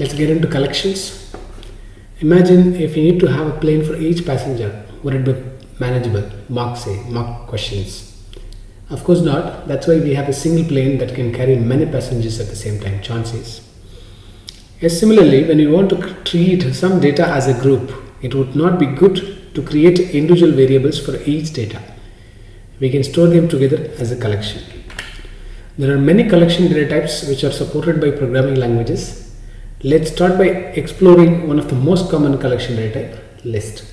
Let's get into collections. Imagine if you need to have a plane for each passenger, would it be manageable? Mark questions. Of course not. That's why we have a single plane that can carry many passengers at the same time. Chances. Yes, similarly, when you want to treat some data as a group, it would not be good to create individual variables for each data. We can store them together as a collection. There are many collection data types which are supported by programming languages. Let's start by exploring one of the most common collection data type, list.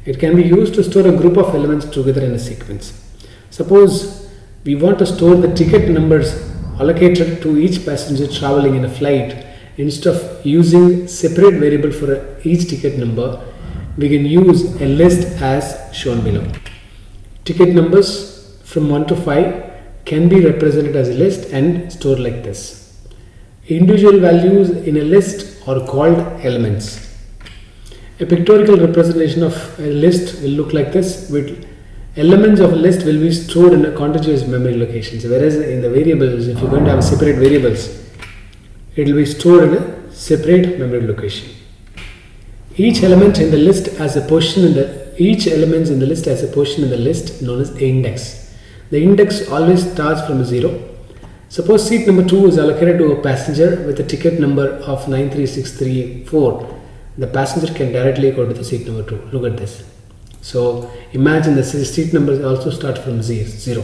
It can be used to store a group of elements together in a sequence. Suppose we want to store the ticket numbers allocated to each passenger traveling in a flight. Instead of using separate variable for each ticket number, we can use a list as shown below. Ticket numbers from 1 to 5 can be represented as a list and stored like this. Individual values in a list are called elements. A pictorial representation of a list will look like this, with elements of a list will be stored in a contiguous memory locations, whereas in the variables, if you're going to have separate variables, it will be stored in a separate memory location. Each element in the list has a position in the list known as index. The index always starts from 0. Suppose seat number 2 is allocated to a passenger with a ticket number of 93634. The passenger can directly go to the seat number 2. Look at this. So imagine the seat numbers also start from 0.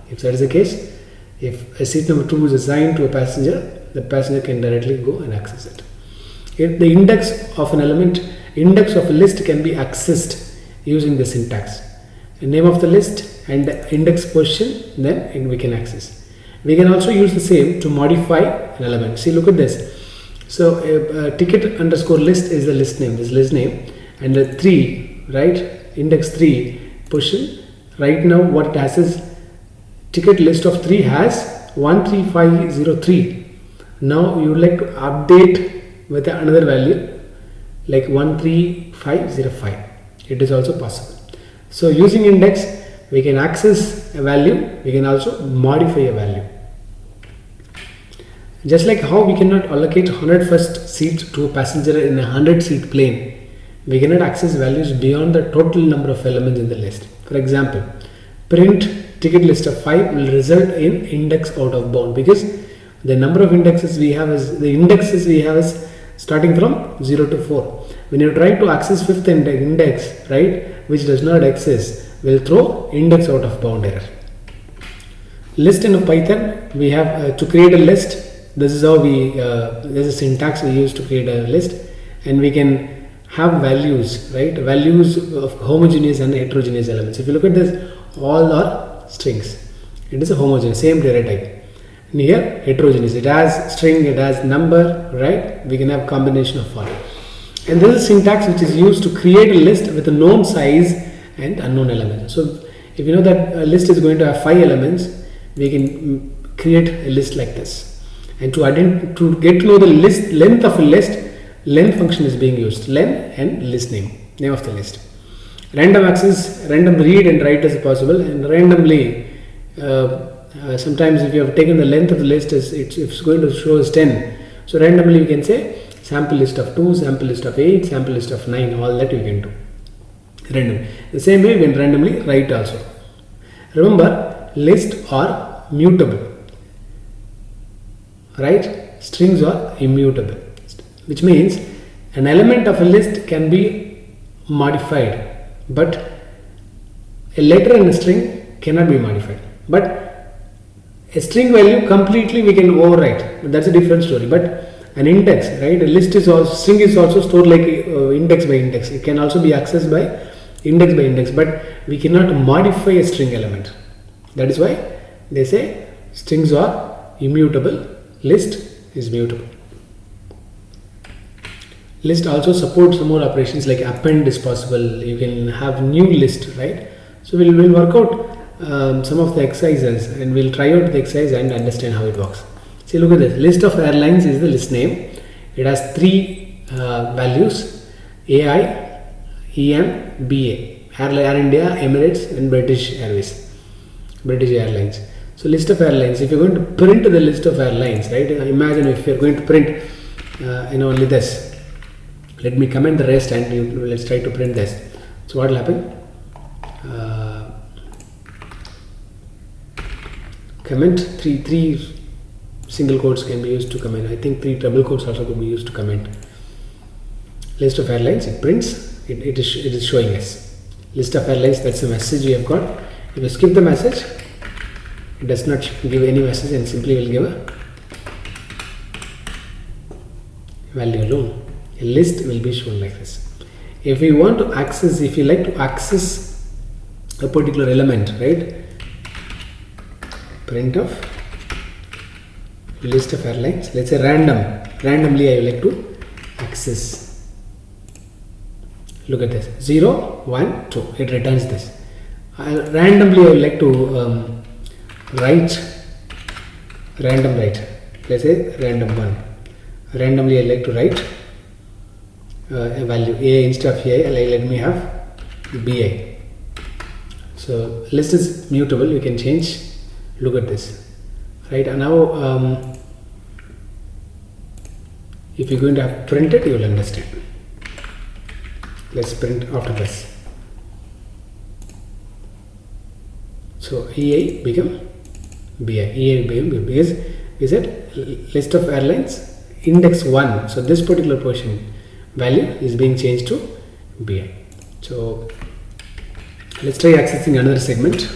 If that is the case, if a seat number 2 is assigned to a passenger, the passenger can directly go and access it. If the index of an element, index of a list can be accessed using the syntax. The name of the list and the index position, then we can access. We can also use the same to modify an element. See, look at this. So a ticket underscore list is the list name, and the 3, right, index 3 position. Right now what it has is ticket list of 3 has 13503. Now you would like to update with another value like 13505. It is also possible. So using index, we can access a value, we can also modify a value. Just like how we cannot allocate 100 first seat to a passenger in a 100 seat plane, we cannot access values beyond the total number of elements in the list. For example, print ticket list of 5 will result in index out of bound, because the number of indexes we have is starting from 0 to 4. When you try to access 5th index, right, which does not exist, will throw index out of bound error. List in Python, we have to create a list. This is how there's a syntax we use to create a list, and we can have values, right? Values of homogeneous and heterogeneous elements. If you look at this, all are strings. It is a homogeneous, same data type. And here, heterogeneous. It has string, it has number, right? We can have combination of all. And this is syntax which is used to create a list with a known size and unknown elements. So if you know that a list is going to have 5 elements, we can create a list like this. And to get to know the length of a list, len function is being used. Len and list name of the list. Random access, random read and write is possible, and randomly sometimes if you have taken the length of the list, it's going to show as 10. So randomly you can say sample list of 2, sample list of 8, sample list of 9, all that you can do. Random. The same way we can randomly write also. Remember, lists are mutable, right? Strings are immutable, which means an element of a list can be modified, but a letter in a string cannot be modified. But a string value completely we can overwrite, but that's a different story. But an index, right? A list is also, string is also stored like index by index. It can also be accessed by index, but we cannot modify a string element. That is why they say strings are immutable, list is mutable. List also supports some more operations like append is possible. You can have new list, right? So we'll work out some of the exercises, and we'll try out the exercise and understand how it works. See, look at this. List of airlines is the list name. It has 3 values: AI, EM, BA. Air India, Emirates, and British Airlines. So list of airlines. If you're going to print the list of airlines, right? Imagine if you're going to print only this. Let me comment the rest and let's try to print this. So what will happen? Comment three single quotes can be used to comment. I think 3 double quotes also could be used to comment. List of airlines, it prints, it is showing us. List of airlines, that's the message we have got. If you skip the message, it does not give any message and simply will give a value alone. A list will be shown like this. If you want to access, if you like to access a particular element, right? Print of list of airlines. Let's say randomly I would like to access. Look at this, 0, 1, 2. It returns this. Randomly I would like to write random write. Let's say random 1. Randomly I like to write a value a instead of a. Let me have bi. So list is mutable. You can change. Look at this, right? And now if you're going to have print it, you will understand. Let's print after this. So EA become BI. EA become BI because is it list of airlines index 1. So this particular portion value is being changed to BI. So let's try accessing another segment.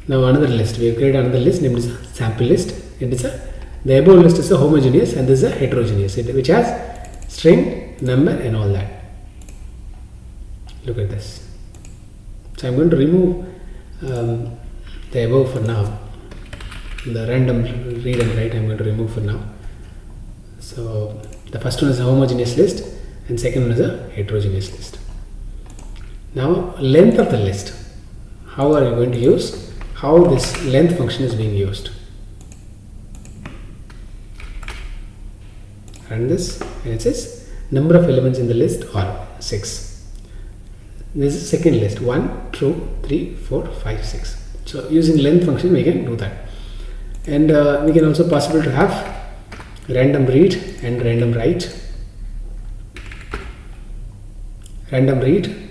Now another list. We have created another list named as a sample list. It is the above list is a homogeneous and this is a heterogeneous, which has string, number and all that. Look at this. So I'm going to remove the above for now. The random read and write I'm going to remove for now. So the first one is a homogeneous list and second one is a heterogeneous list. Now length of the list. How are you going to use? How this length function is being used? Run this and it says number of elements in the list are 6. This is second list 1, 2, 3, 4, 5, 6. So using length function we can do that. And we can also possible to have random read and random write. Random read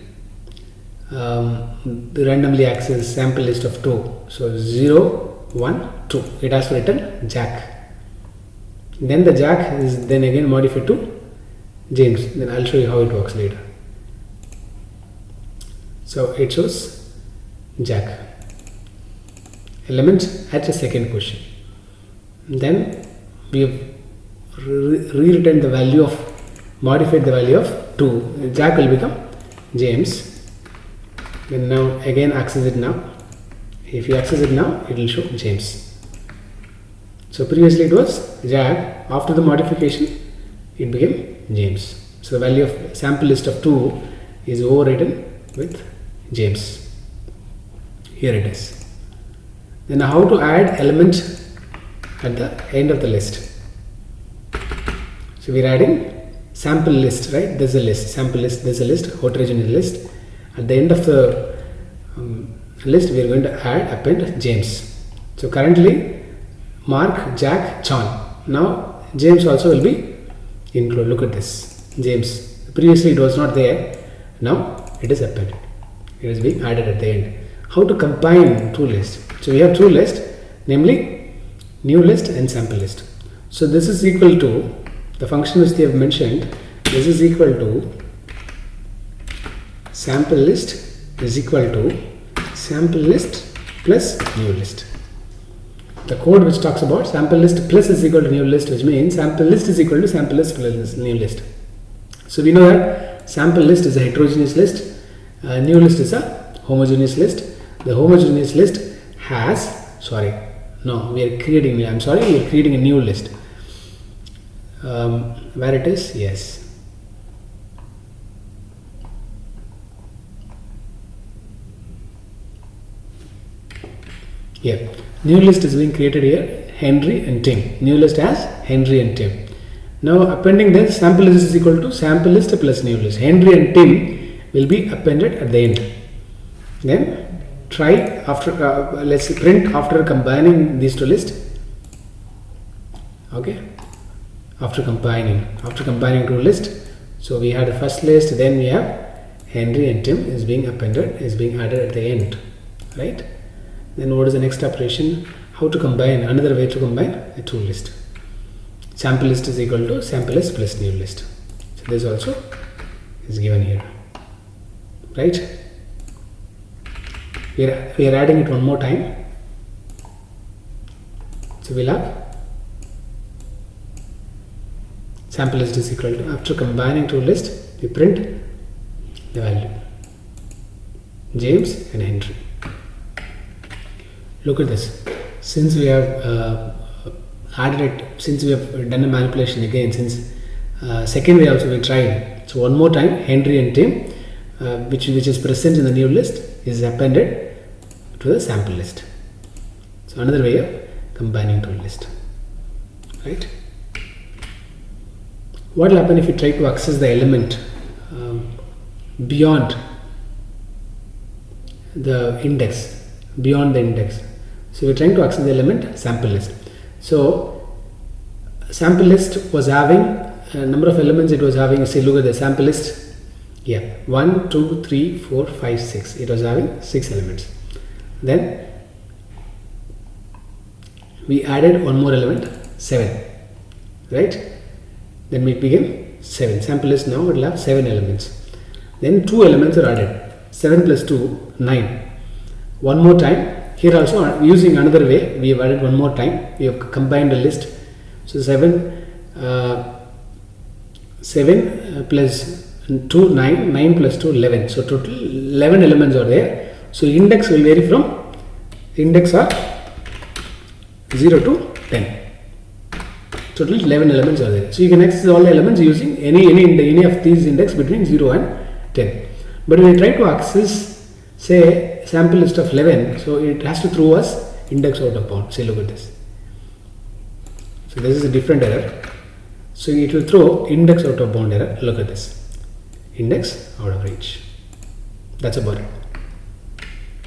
randomly access sample list of 2. So 0, 1, 2. It has to return Jack. Then the Jack is then again modified to James. Then I'll show you how it works later. So it shows Jack element at the second position. Then we have rewritten the value of, modified the value of 2. Jack will become James. Then now again access it now. If you access it now, it will show James. So previously it was Jack. After the modification, it became James. So the value of sample list of 2 is overwritten with James. Here it is. Then how to add element at the end of the list. So we are adding sample list, right? There's a list, sample list, there's a list, heterogeneous list. At the end of the list, we are going to append James. So currently, Mark, Jack, John. Now James also will be included. Look at this, James. Previously it was not there. Now it is appended. It is being added at the end. How to combine two lists? So we have two lists, namely new list and sample list. So this is equal to the function which they have mentioned. This is equal to sample list is equal to sample list plus new list. The code which talks about sample list plus is equal to new list, which means sample list is equal to sample list plus new list. So we know that sample list is a heterogeneous list, new list is a homogeneous list. The homogeneous list has, we are creating a new list. Where it is? Yes. Here, new list is being created here, Henry and Tim. New list has Henry and Tim. Now appending this, sample list is equal to sample list plus new list. Henry and Tim will be appended at the end. Then try after let's say print after combining these two lists. Okay, after combining two lists. So we had the first list, then we have Henry and Tim is being appended, is being added at the end, right? Then what is the next operation? How to combine? Another way to combine a two list. Sample list is equal to sample list plus new list. So this also is given here, right? We are adding it one more time. So we'll have sample list is equal to, after combining two lists, we print the value James and Henry. Look at this. Since we have added it, since we have done a manipulation again, since second way also we tried. So one more time, Henry and Tim, which is present in the new list, is appended to the sample list. So another way of combining two lists, right? What will happen if you try to access the element beyond the index, So we're trying to access the element sample list. So sample list was having a number of elements. It was having, say, look at the sample list. Yeah, 1, 2, 3, 4, 5, 6. It was having 6 elements. Then we added one more element, 7, right? Then it became 7. Sample list now it will have 7 elements. Then 2 elements are added. 7 plus 2, 9. One more time. Here also, using another way, we have added one more time. We have combined the list. So 7 plus 2, 9. 9 plus 2, 11. So total 11 elements are there. So index will vary from, index are 0 to 10. Total 11 elements are there. So you can access all the elements using any of these index between 0 and 10. But when we try to access, say, sample list of 11, so it has to throw us index out of bound. Say, look at this. So this is a different error. So it will throw index out of bound error. Look at this. Index out of range. That's about it.